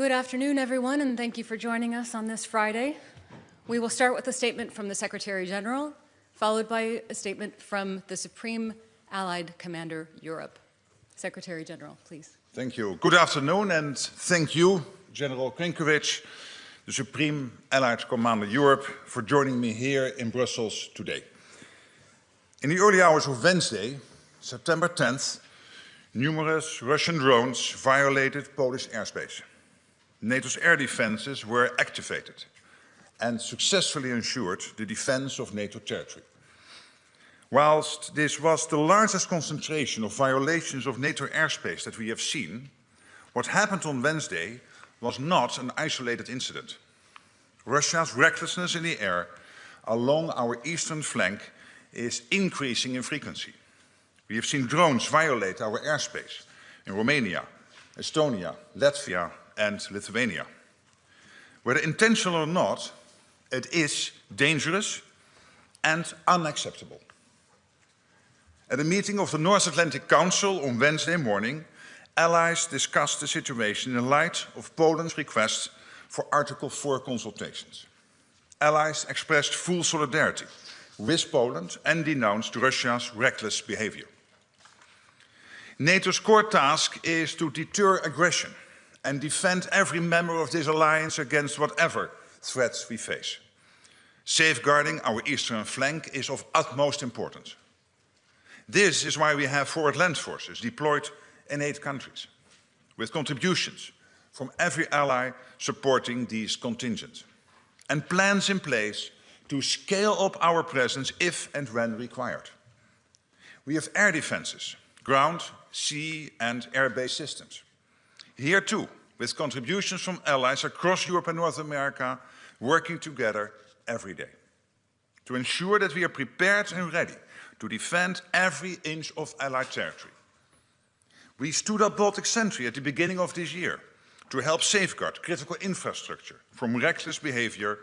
Good afternoon, everyone, and thank you for joining us on this Friday. We will start with a statement from the Secretary General, followed by a statement from the Supreme Allied Commander Europe. Secretary General, please. Thank you. Good afternoon, and thank you, General Grynkewich, the Supreme Allied Commander Europe, for joining me here in Brussels today. In the early hours of Wednesday, September 10th, numerous Russian drones violated Polish airspace. NATO's air defenses were activated and successfully ensured the defense of NATO territory. Whilst this was the largest concentration of violations of NATO airspace that we have seen, what happened on Wednesday was not an isolated incident. Russia's recklessness in the air along our eastern flank is increasing in frequency. We have seen drones violate our airspace in Romania, Estonia, Latvia, and Lithuania. Whether intentional or not, it is dangerous and unacceptable. At a meeting of the North Atlantic Council on Wednesday morning, allies discussed the situation in light of Poland's request for Article 4 consultations. Allies expressed full solidarity with Poland and denounced Russia's reckless behavior. NATO's core task is to deter aggression and defend every member of this alliance against whatever threats we face. Safeguarding our eastern flank is of utmost importance. This is why we have forward land forces deployed in 8 countries, with contributions from every ally supporting these contingents, and plans in place to scale up our presence if and when required. We have air defenses, ground, sea and air-based systems. Here too, with contributions from allies across Europe and North America working together every day to ensure that we are prepared and ready to defend every inch of Allied territory. We stood up Baltic Sentry at the beginning of this year to help safeguard critical infrastructure from reckless behavior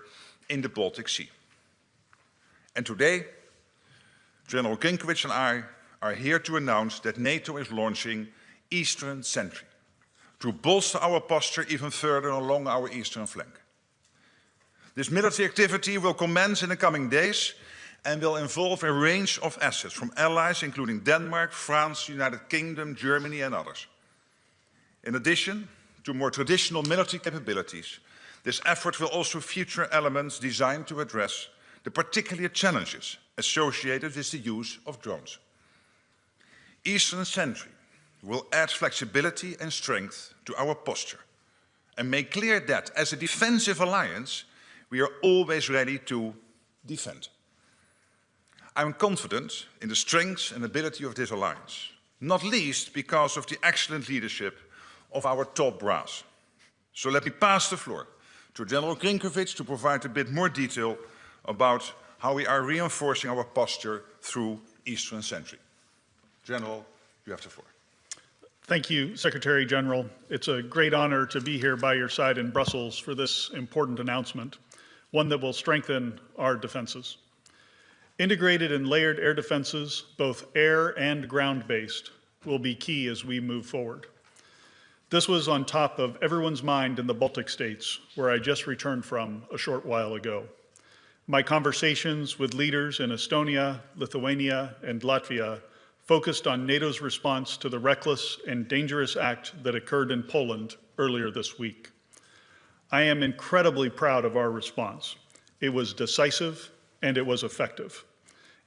in the Baltic Sea. And today, General Grynkewich and I are here to announce that NATO is launching Eastern Sentry to bolster our posture even further along our eastern flank. This military activity will commence in the coming days and will involve a range of assets from allies including Denmark, France, United Kingdom, Germany and others. In addition to more traditional military capabilities, this effort will also feature elements designed to address the particular challenges associated with the use of drones. Eastern Sentry will add flexibility and strength to our posture and make clear that, as a defensive alliance, we are always ready to defend. I am confident in the strength and ability of this alliance, not least because of the excellent leadership of our top brass. So let me pass the floor to General Grynkewich to provide a bit more detail about how we are reinforcing our posture through Eastern Sentry. General, you have the floor. Thank you, Secretary General. It's a great honor to be here by your side in Brussels for this important announcement, one that will strengthen our defenses. Integrated and layered air defenses, both air and ground-based, will be key as we move forward. This was on top of everyone's mind in the Baltic states, where I just returned from a short while ago. My conversations with leaders in Estonia, Lithuania, and Latvia focused on NATO's response to the reckless and dangerous act that occurred in Poland earlier this week. I am incredibly proud of our response. It was decisive and it was effective,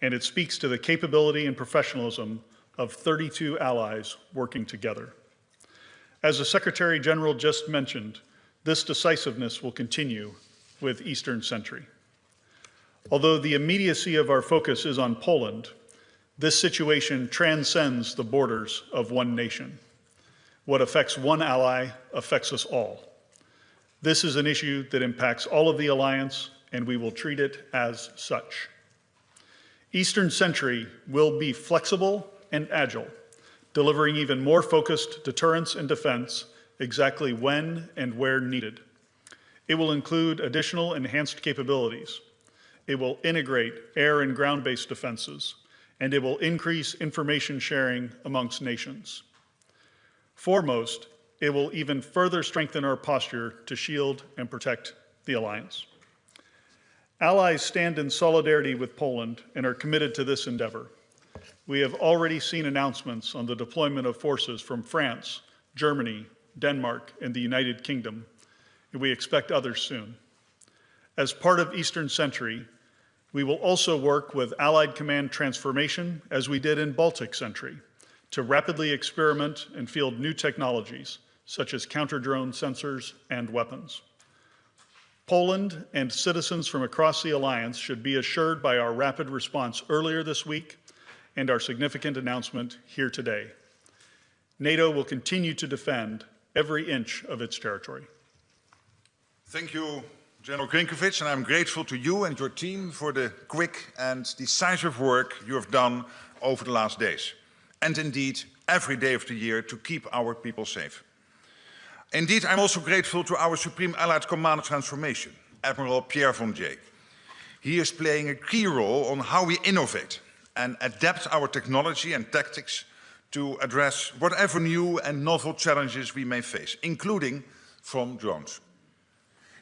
and it speaks to the capability and professionalism of 32 allies working together. As the Secretary General just mentioned, this decisiveness will continue with Eastern Sentry. Although the immediacy of our focus is on Poland, this situation transcends the borders of one nation. What affects one ally affects us all. This is an issue that impacts all of the alliance, and we will treat it as such. Eastern Sentry will be flexible and agile, delivering even more focused deterrence and defense exactly when and where needed. It will include additional enhanced capabilities. It will integrate air and ground-based defenses, and it will increase information sharing amongst nations. Foremost, it will even further strengthen our posture to shield and protect the alliance. Allies stand in solidarity with Poland and are committed to this endeavor. We have already seen announcements on the deployment of forces from France, Germany, Denmark, and the United Kingdom, and we expect others soon. As part of Eastern Sentry, we will also work with Allied Command Transformation, as we did in Baltic Sentry, to rapidly experiment and field new technologies, such as counter-drone sensors and weapons. Poland and citizens from across the alliance should be assured by our rapid response earlier this week and our significant announcement here today. NATO will continue to defend every inch of its territory. Thank you, General Grynkewich, and I'm grateful to you and your team for the quick and decisive work you have done over the last days, and indeed every day of the year to keep our people safe. Indeed, I'm also grateful to our Supreme Allied Commander Transformation, Admiral Pierre von Jay. He is playing a key role on how we innovate and adapt our technology and tactics to address whatever new and novel challenges we may face, including from drones.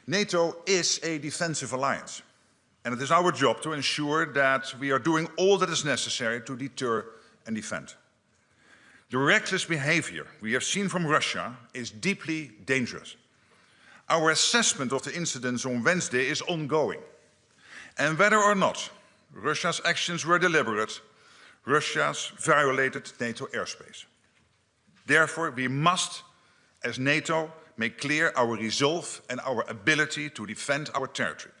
NATO is a defensive alliance, and it is our job to ensure that we are doing all that is necessary to deter and defend. The reckless behavior we have seen from Russia is deeply dangerous. Our assessment of the incidents on Wednesday is ongoing, and whether or not Russia's actions were deliberate, Russia's violated NATO airspace. Therefore, we must, as NATO, make clear our resolve and our ability to defend our territory.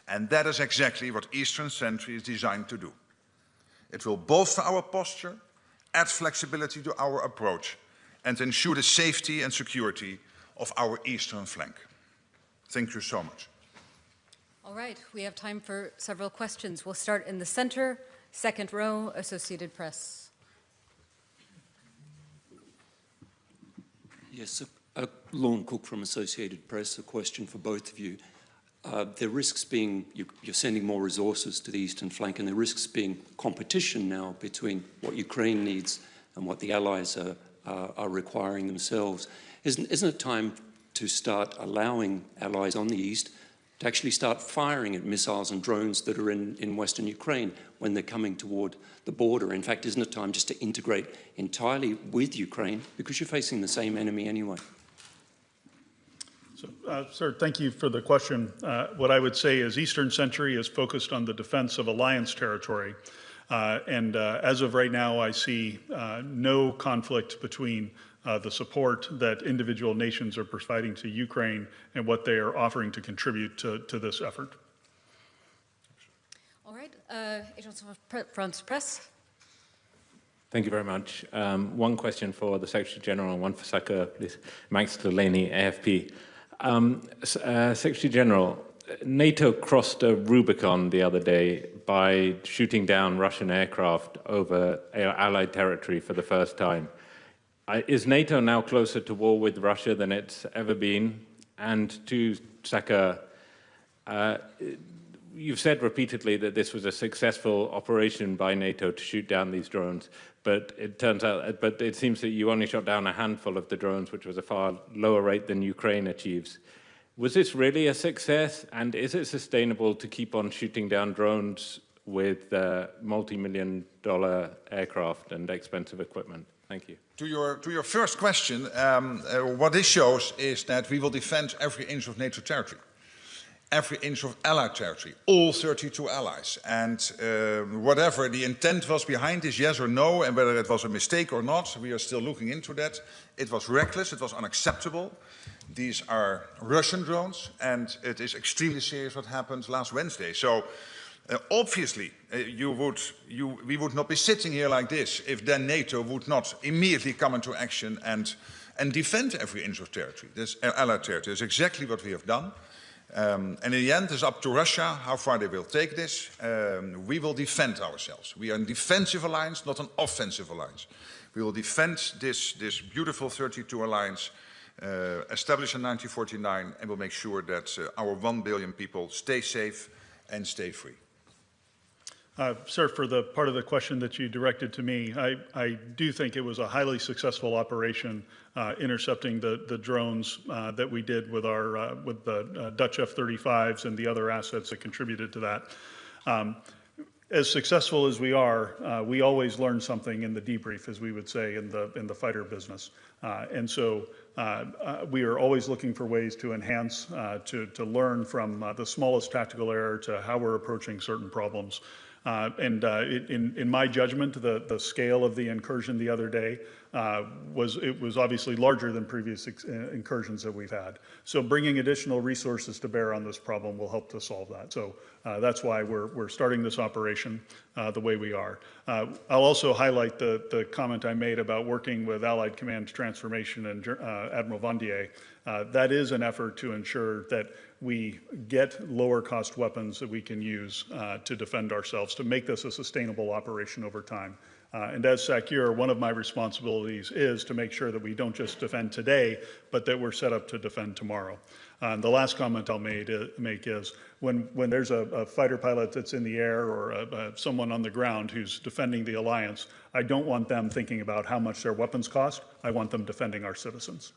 And that is exactly what Eastern Sentry is designed to do. It will bolster our posture, add flexibility to our approach, and ensure the safety and security of our eastern flank. Thank you so much. All right, we have time for several questions. We'll start in the center, second row, Associated Press. Yes, Lorne Cook from Associated Press, a question for both of you. There risks being, you're sending more resources to the eastern flank, and there risks being competition now between what Ukraine needs and what the allies are requiring themselves. Isn't it time to start allowing allies on the east to actually start firing at missiles and drones that are in Western Ukraine when they're coming toward the border? In fact, isn't it time just to integrate entirely with Ukraine, because you're facing the same enemy anyway? Sir, thank you for the question. What I would say is Eastern Sentry is focused on the defense of alliance territory. As of right now, I see no conflict between the support that individual nations are providing to Ukraine and what they are offering to contribute to this effort. All right, Agence France Presse. Thank you very much. One question for the Secretary General and one for Saka, please. Max Delaney, AFP. Secretary General, NATO crossed a Rubicon the other day by shooting down Russian aircraft over Allied territory for the first time. Is NATO now closer to war with Russia than it's ever been? And to Saka, you've said repeatedly that this was a successful operation by NATO to shoot down these drones, but it seems that you only shot down a handful of the drones, which was a far lower rate than Ukraine achieves. Was this really a success, and is it sustainable to keep on shooting down drones with multi-million-dollar aircraft and expensive equipment? Thank you. To your first question, what this shows is that we will defend every inch of NATO territory, every inch of Allied territory, all 32 allies. And whatever the intent was behind this, yes or no, and whether it was a mistake or not, we are still looking into that. It was reckless, it was unacceptable. These are Russian drones, and it is extremely serious what happened last Wednesday. So obviously, we would not be sitting here like this if then NATO would not immediately come into action and defend every inch of territory. This Allied territory is exactly what we have done. And in the end, it's up to Russia how far they will take this. We will defend ourselves. We are a defensive alliance, not an offensive alliance. We will defend this beautiful 32 alliance established in 1949, and will make sure that our 1 billion people stay safe and stay free. Sir, for the part of the question that you directed to me, I do think it was a highly successful operation intercepting the drones that we did with the Dutch F-35s and the other assets that contributed to that. As successful as we are, we always learn something in the debrief, as we would say in the fighter business. And so we are always looking for ways to enhance, to learn from the smallest tactical error to how we're approaching certain problems. In my judgment, the scale of the incursion the other day was obviously larger than previous incursions that we've had. So bringing additional resources to bear on this problem will help to solve that. So that's why we're starting this operation the way we are. I'll also highlight the comment I made about working with Allied Command Transformation and Admiral Vandier. That is an effort to ensure that we get lower cost weapons that we can use to defend ourselves, to make this a sustainable operation over time. And as SACEUR, one of my responsibilities is to make sure that we don't just defend today, but that we're set up to defend tomorrow. The last comment I'll make is when there's a fighter pilot that's in the air or someone on the ground who's defending the alliance, I don't want them thinking about how much their weapons cost. I want them defending our citizens.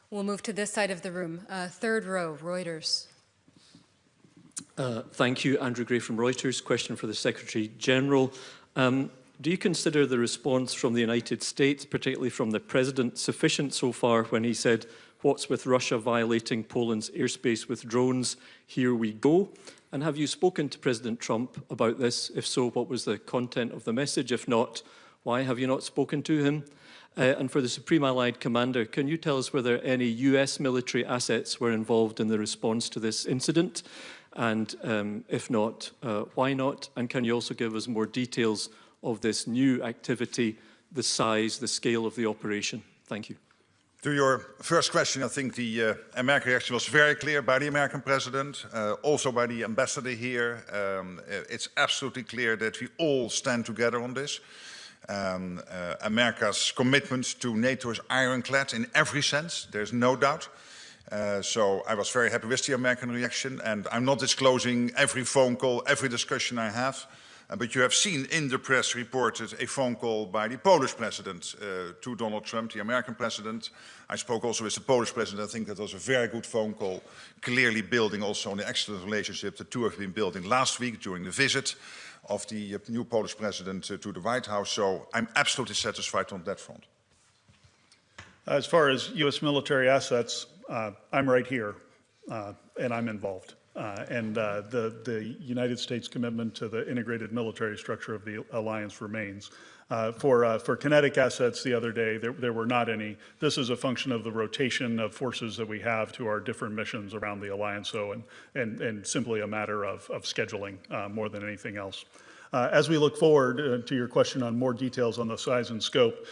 We'll move to this side of the room. Third row, Reuters. Thank you, Andrew Gray from Reuters. Question for the Secretary General. Do you consider the response from the United States, particularly from the President, sufficient so far when he said, "What's with Russia violating Poland's airspace with drones? Here we go." And have you spoken to President Trump about this? If so, what was the content of the message? If not, why have you not spoken to him? And for the Supreme Allied Commander, can you tell us whether any US military assets were involved in the response to this incident? And if not, why not? And can you also give us more details of this new activity, the size, the scale of the operation? Thank you. To your first question, I think the American reaction was very clear by the American president, also by the ambassador here. It's absolutely clear that we all stand together on this. America's commitment to NATO is ironclad in every sense, there's no doubt. So I was very happy with the American reaction, and I'm not disclosing every phone call, every discussion I have. But you have seen in the press reported a phone call by the Polish president to Donald Trump, the American president. I spoke also with the Polish president. I think that was a very good phone call, clearly building also on the excellent relationship the two have been building last week during the visit of the new Polish president to the White House. So I'm absolutely satisfied on that front. As far as U.S. military assets, I'm right here, and I'm involved. The United States commitment to the integrated military structure of the alliance remains. For kinetic assets the other day, there were not any. This is a function of the rotation of forces that we have to our different missions around the alliance, and simply a matter of scheduling more than anything else. As we look forward to your question on more details on the size and scope,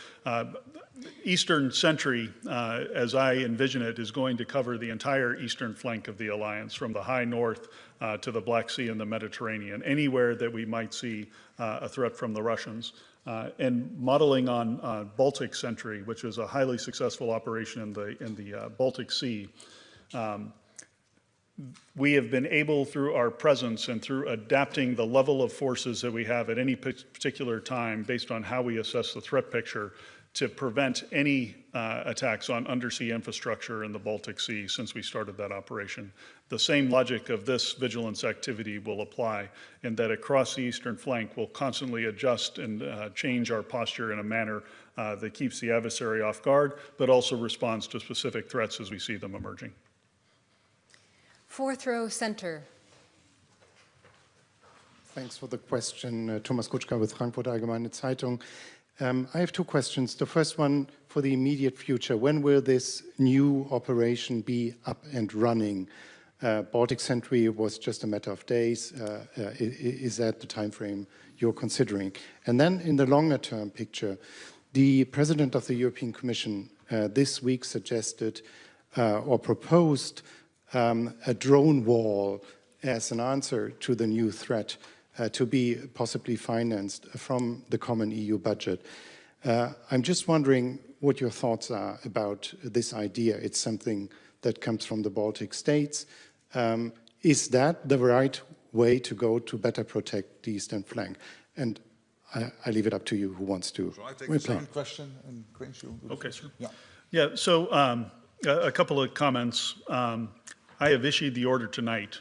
Eastern Sentry, as I envision it, is going to cover the entire eastern flank of the alliance, from the high north to the Black Sea and the Mediterranean, anywhere that we might see a threat from the Russians. And modeling on Baltic Sentry, which is a highly successful operation in the Baltic Sea, we have been able, through our presence and through adapting the level of forces that we have at any particular time based on how we assess the threat picture, to prevent any attacks on undersea infrastructure in the Baltic Sea since we started that operation. The same logic of this vigilance activity will apply, in that across the eastern flank we'll constantly adjust and change our posture in a manner that keeps the adversary off guard, but also responds to specific threats as we see them emerging. Fourth row, center. Thanks for the question. Thomas Kutschka with Frankfurter Allgemeine Zeitung. I have two questions. The first one for the immediate future. When will this new operation be up and running? Baltic Sentry was just a matter of days. Is that the time frame you're considering? And then in the longer term picture, the President of the European Commission this week suggested or proposed a drone wall as an answer to the new threat to be possibly financed from the common EU budget. I'm just wondering what your thoughts are about this idea. It's something that comes from the Baltic states. Is that the right way to go to better protect the eastern flank? And I leave it up to you who wants to So I take reply. the second question and Grynkewich, you do the Okay, first. sure. Yeah. Yeah, so a couple of comments. I have issued the order tonight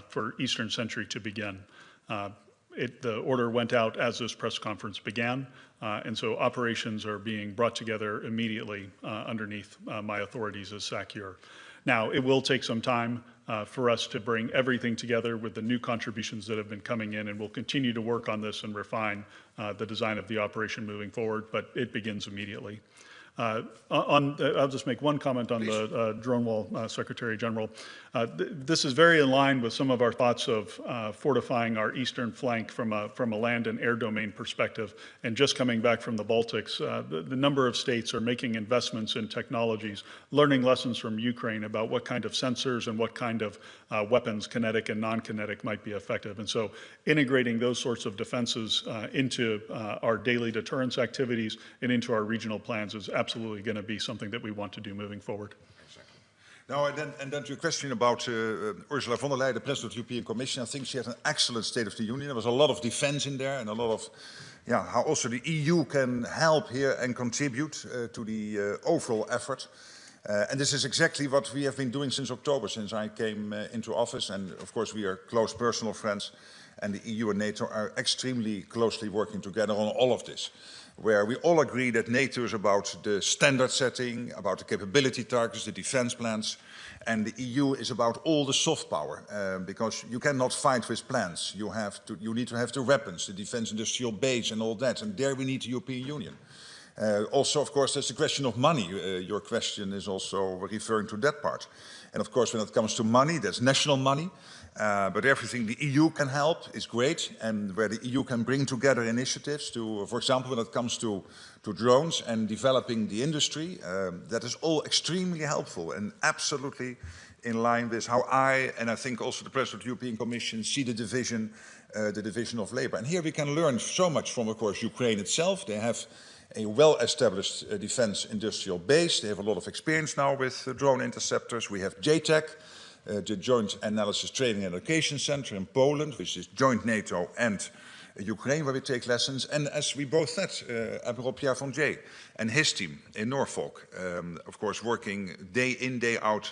for Eastern Sentry to begin. The order went out as this press conference began, and so operations are being brought together immediately underneath my authorities as SACEUR. Now, it will take some time for us to bring everything together with the new contributions that have been coming in, and we'll continue to work on this and refine the design of the operation moving forward, but it begins immediately. I'll just make one comment on the drone wall, Secretary General. This is very in line with some of our thoughts of fortifying our eastern flank from a land and air domain perspective. And just coming back from the Baltics, the number of states are making investments in technologies, learning lessons from Ukraine about what kind of sensors and what kind of weapons, kinetic and non-kinetic, might be effective. And so integrating those sorts of defenses into our daily deterrence activities and into our regional plans is absolutely going to be something that we want to do moving forward. Exactly. Now, and then to your question about Ursula von der Leyen, the President of the European Commission, I think she had an excellent State of the Union. There was a lot of defense in there and a lot of, how also the EU can help here and contribute to the overall effort. And this is exactly what we have been doing since October, since I came into office. And of course, we are close personal friends, and the EU and NATO are extremely closely working together on all of this, where we all agree that NATO is about the standard setting, about the capability targets, the defense plans, and the EU is about all the soft power, because you cannot fight with plans. You need to have the weapons, the defense industrial base and all that, and there we need the European Union. Also, of course, there's the question of money. Your question is also referring to that part. And of course, when it comes to money, there's national money. But everything the EU can help is great, and where the EU can bring together initiatives to, for example, when it comes to drones and developing the industry, that is all extremely helpful and absolutely in line with how I, and I think also the President of the European Commission, see the division of labor. And here we can learn so much from, of course, Ukraine itself. They have a well-established defense industrial base. They have a lot of experience now with drone interceptors. We have JTAC, the Joint Analysis Training and Education Center in Poland, which is joint NATO and Ukraine, where we take lessons. And as we both said, Admiral Pierre von Jay and his team in Norfolk, of course, working day in, day out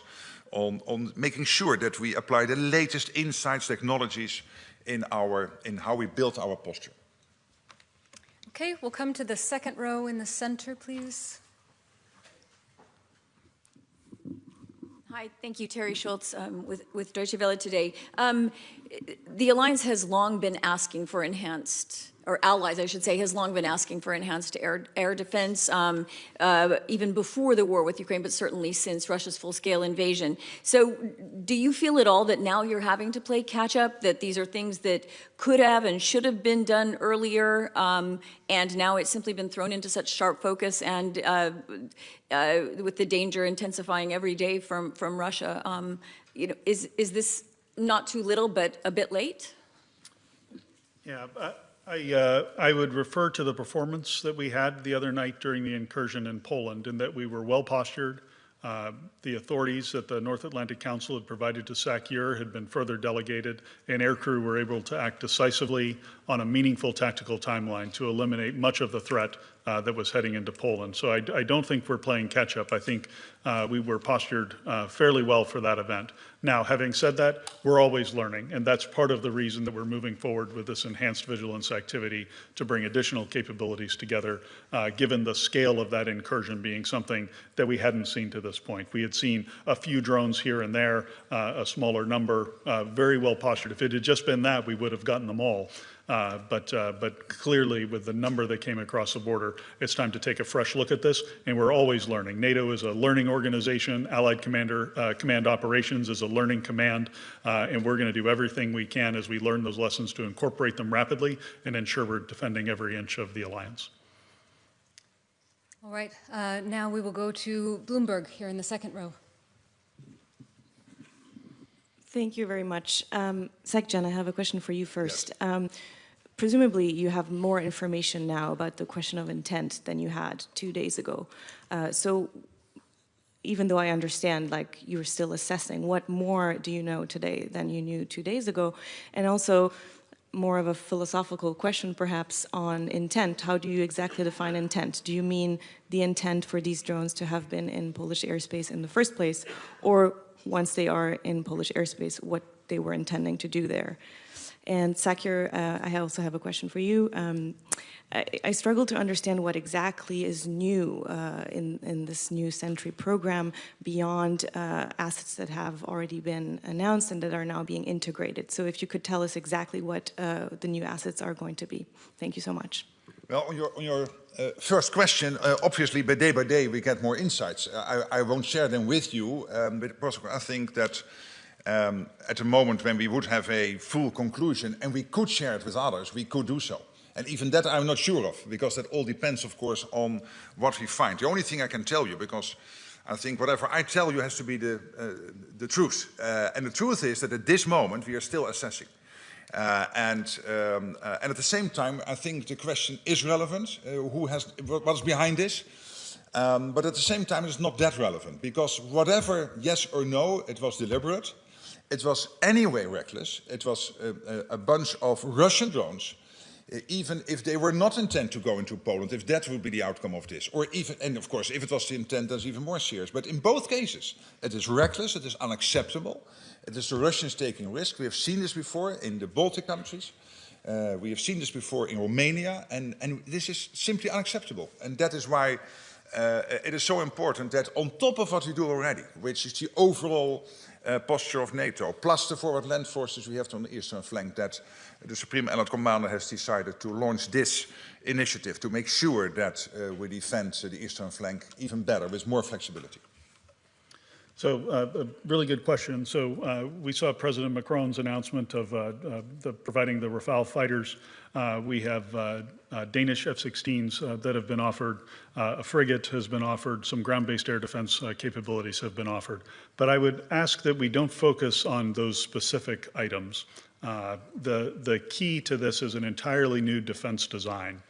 on making sure that we apply the latest insights, technologies in how we build our posture. Okay, we'll come to the second row in the center, please. Hi, thank you, Terry Schultz with Deutsche Welle today. The alliance has long been asking for enhanced, or allies, I should say, has long been asking for enhanced air defense, even before the war with Ukraine, but certainly since Russia's full-scale invasion. So do you feel at all that now you're having to play catch-up, that these are things that could have and should have been done earlier, and now it's simply been thrown into such sharp focus, and with the danger intensifying every day from Russia, is this not too little, but a bit late? Yeah, I would refer to the performance that we had the other night during the incursion in Poland, in that we were well postured. The authorities that the North Atlantic Council had provided to SACEUR had been further delegated, and aircrew were able to act decisively on a meaningful tactical timeline to eliminate much of the threat that was heading into Poland. So I don't think we're playing catch-up. I think we were postured fairly well for that event. Now, having said that, we're always learning, and that's part of the reason that we're moving forward with this enhanced vigilance activity to bring additional capabilities together, given the scale of that incursion being something that we hadn't seen to this point. We had seen a few drones here and there, a smaller number, very well postured. If it had just been that, we would have gotten them all. But clearly, with the number that came across the border, it's time to take a fresh look at this, and we're always learning. NATO is a learning organization. Allied Command Operations is a learning command, and we're going to do everything we can as we learn those lessons to incorporate them rapidly and ensure we're defending every inch of the alliance. All right, now we will go to Bloomberg here in the second row. Thank you very much. Sec-Gen, I have a question for you first. Yes. Presumably, you have more information now about the question of intent than you had 2 days ago. So even though I understand, like, you're still assessing, what more do you know today than you knew 2 days ago? And also, more of a philosophical question perhaps on intent. How do you exactly define intent? Do you mean the intent for these drones to have been in Polish airspace in the first place, or once they are in Polish airspace, what they were intending to do there? And Sakir, I also have a question for you. I struggle to understand what exactly is new in this new Sentry program beyond assets that have already been announced and that are now being integrated. So if you could tell us exactly what the new assets are going to be. Thank you so much. Well, on your first question, obviously by day we get more insights. I won't share them with you, but I think that at the moment when we would have a full conclusion and we could share it with others, we could do so. And even that I'm not sure of, because that all depends, of course, on what we find. The only thing I can tell you, because I think whatever I tell you has to be the truth. And the truth is that at this moment we are still assessing. And at the same time, I think the question is relevant. What is behind this? But at the same time, it's not that relevant, because whatever yes or no, it was deliberate. It was anyway reckless. It was a bunch of Russian drones, even if they were not intent to go into Poland, if that would be the outcome of this. Or even, and of course, if it was the intent, that's even more serious. But in both cases, it is reckless, it is unacceptable. It is the Russians taking risk. We have seen this before in the Baltic countries. We have seen this before in Romania. And this is simply unacceptable. And that is why it is so important that on top of what we do already, which is the overall posture of NATO, plus the forward land forces we have on the eastern flank, that the Supreme Allied Commander has decided to launch this initiative to make sure that we defend the eastern flank even better with more flexibility. So a really good question. So we saw President Macron's announcement of providing the Rafale fighters. We have Danish F-16s that have been offered. A frigate has been offered. Some ground-based air defense capabilities have been offered. But I would ask that we don't focus on those specific items. The key to this is an entirely new defense design.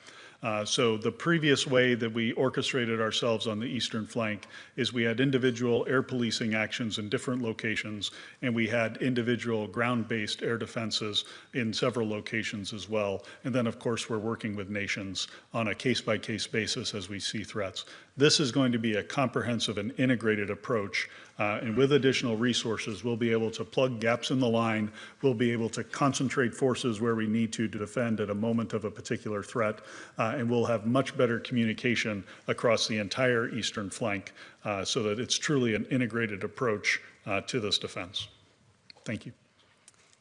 So the previous way that we orchestrated ourselves on the eastern flank is we had individual air policing actions in different locations, and we had individual ground-based air defenses in several locations as well. And then, of course, we're working with nations on a case-by-case basis as we see threats. This is going to be a comprehensive and integrated approach, and with additional resources, we'll be able to plug gaps in the line, we'll be able to concentrate forces where we need to defend at a moment of a particular threat, and we'll have much better communication across the entire eastern flank so that it's truly an integrated approach to this defense. Thank you.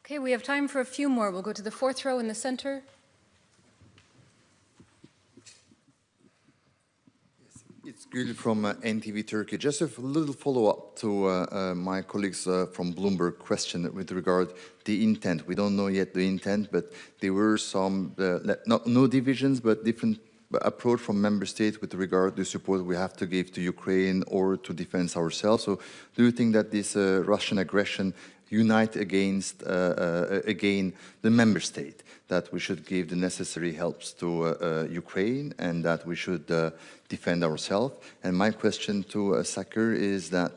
Okay, we have time for a few more. We'll go to the fourth row in the center. It's Gül from NTV Turkey. Just a little follow-up to my colleagues from Bloomberg question with regard the intent. We don't know yet the intent, but there were some, no divisions, but different approach from member states with regard to support we have to give to Ukraine or to defend ourselves. So do you think that this Russian aggression unite against, again, the member state, that we should give the necessary helps to Ukraine and that we should defend ourselves? And my question to Sakir is that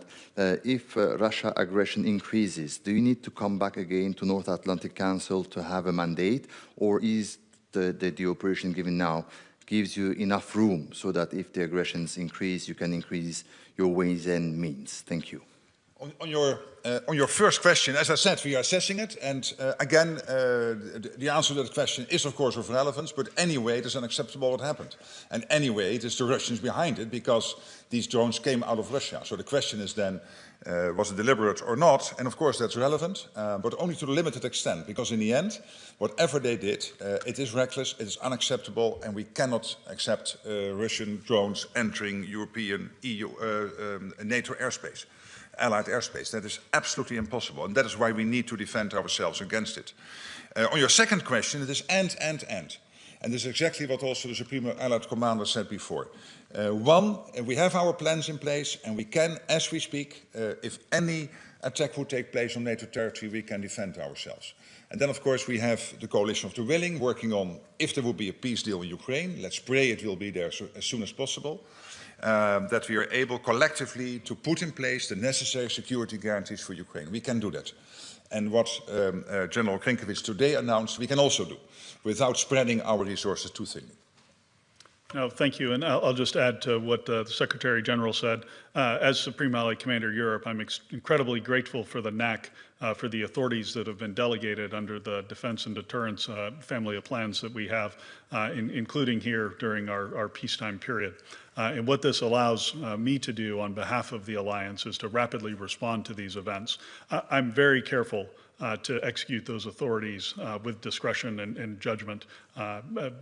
if Russia aggression increases, do you need to come back again to North Atlantic Council to have a mandate, or is the operation given now gives you enough room so that if the aggressions increase, you can increase your ways and means? Thank you. On your first question, as I said, we are assessing it. And again, the answer to that question is, of course, of relevance. But anyway, it is unacceptable what happened. And anyway, it is the Russians behind it, because these drones came out of Russia. So the question is then, was it deliberate or not? And of course, that's relevant, but only to a limited extent. Because in the end, whatever they did, it is reckless, it is unacceptable, and we cannot accept Russian drones entering European, EU, NATO airspace. Allied airspace. That is absolutely impossible, and that is why we need to defend ourselves against it. On your second question, it is and. And this is exactly what also the Supreme Allied Commander said before. One, we have our plans in place, and we can, as we speak, if any attack would take place on NATO territory, we can defend ourselves. And then, of course, we have the coalition of the willing, working on if there will be a peace deal in Ukraine. Let's pray it will be there as soon as possible. that we are able collectively to put in place the necessary security guarantees for Ukraine. We can do that. And what General Grynkewich today announced, we can also do, without spreading our resources too thinly. No, thank you. And I'll just add to what the Secretary General said. As Supreme Allied Commander Europe, I'm incredibly grateful for the NAC, for the authorities that have been delegated under the defense and deterrence family of plans that we have, including here during our peacetime period. And what this allows me to do on behalf of the alliance is to rapidly respond to these events. I'm very careful to execute those authorities with discretion and judgment,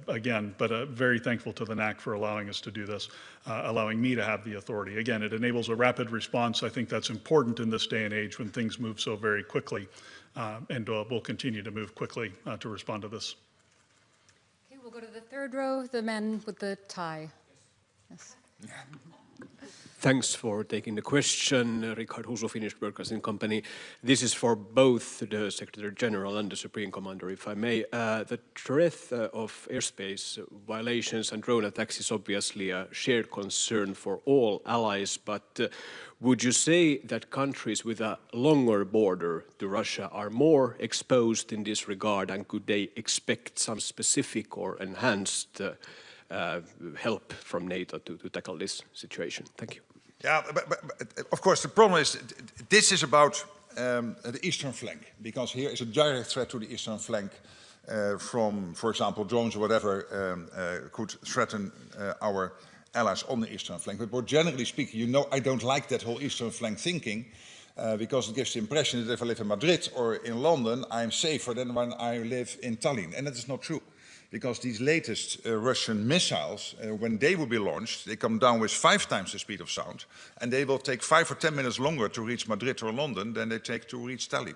again, but very thankful to the NAC for allowing us to do this, allowing me to have the authority. Again, it enables a rapid response. I think that's important in this day and age when things move so very quickly, and we'll continue to move quickly to respond to this. Okay, we'll go to the third row, the man with the tie. Yes. Thanks for taking the question, Richard Huso, Finnish Broadcasting Company. This is for both the Secretary General and the Supreme Commander, if I may. The threat of airspace violations and drone attacks is obviously a shared concern for all allies, but would you say that countries with a longer border to Russia are more exposed in this regard, and could they expect some specific or enhanced help from NATO to tackle this situation? Thank you. Yeah, but of course the problem is this is about the eastern flank, because here is a direct threat to the eastern flank from, for example, drones or whatever could threaten our allies on the eastern flank. But more generally speaking, you know, I don't like that whole eastern flank thinking because it gives the impression that if I live in Madrid or in London, I'm safer than when I live in Tallinn, and that is not true. Because these latest Russian missiles, when they will be launched, they come down with 5 times the speed of sound, and they will take 5 or 10 minutes longer to reach Madrid or London than they take to reach Tallinn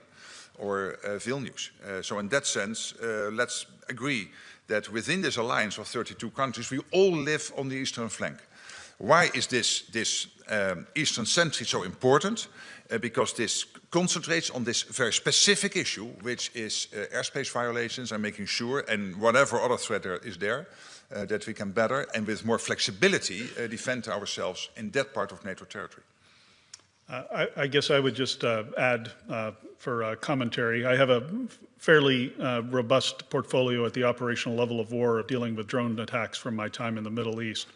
or Vilnius. So in that sense, let's agree that within this alliance of 32 countries, we all live on the eastern flank. Why is this Eastern Sentry so important? Because this concentrates on this very specific issue, which is airspace violations and making sure, and whatever other threat there is there, that we can better and with more flexibility defend ourselves in that part of NATO territory. I guess I would just add for commentary, I have a fairly robust portfolio at the operational level of war of dealing with drone attacks from my time in the Middle East.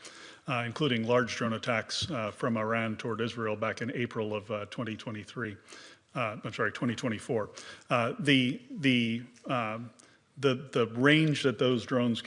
Including large drone attacks from Iran toward Israel back in April of 2023. I'm sorry, 2024. The range that those drones can